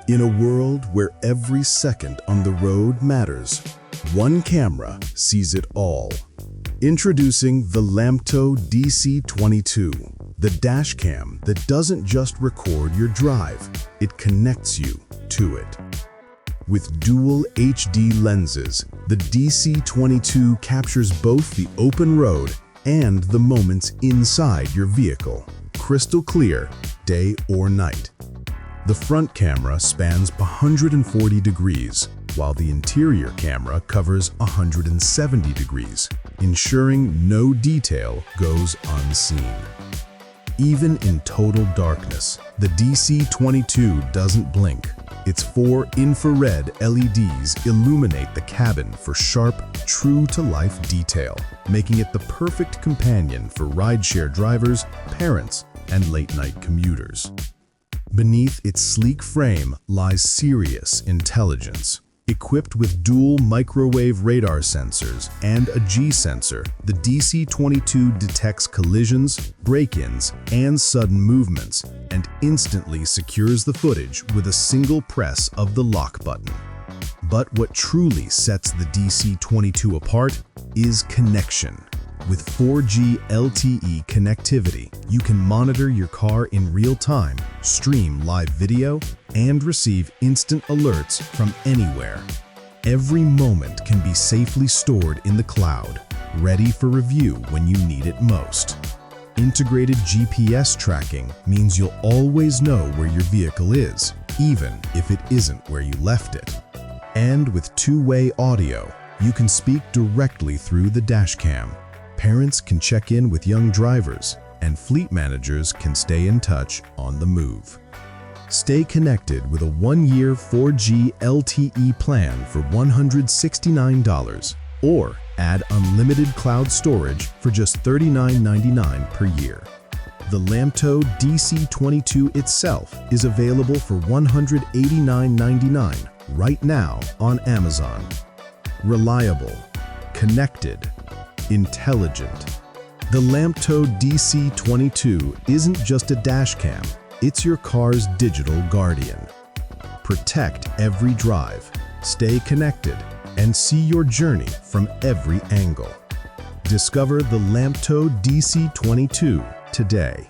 In a world where every second on the road matters, one camera sees it all. Introducing the Lamtto DC22, the dash cam that doesn't just record your drive, it connects you to it. With dual HD lenses, the DC22 captures both the open road and the moments inside your vehicle, crystal clear, day or night. The front camera spans 140 degrees, while the interior camera covers 170 degrees, ensuring no detail goes unseen. Even in total darkness, the DC22 doesn't blink. Its 4 infrared LEDs illuminate the cabin for sharp, true-to-life detail, making it the perfect companion for rideshare drivers, parents, and late-night commuters. Beneath its sleek frame lies serious intelligence. Equipped with dual microwave radar sensors and a G-sensor, the DC22 detects collisions, break-ins, and sudden movements, and instantly secures the footage with a single press of the lock button. But what truly sets the DC22 apart is connection. With 4G LTE connectivity, you can monitor your car in real time, stream live video, and receive instant alerts from anywhere. Every moment can be safely stored in the cloud, ready for review when you need it most. Integrated GPS tracking means you'll always know where your vehicle is, even if it isn't where you left it. And with two-way audio, you can speak directly through the dashcam. Parents can check in with young drivers, and fleet managers can stay in touch on the move. Stay connected with a 1-year 4G LTE plan for $169, or add unlimited cloud storage for just $39.99 per year. The Lamtto DC22 itself is available for $189.99 right now on Amazon. Reliable, connected, intelligent. The Lamtto DC22 isn't just a dashcam, it's your car's digital guardian. Protect every drive, stay connected, and see your journey from every angle. Discover the Lamtto DC22 today.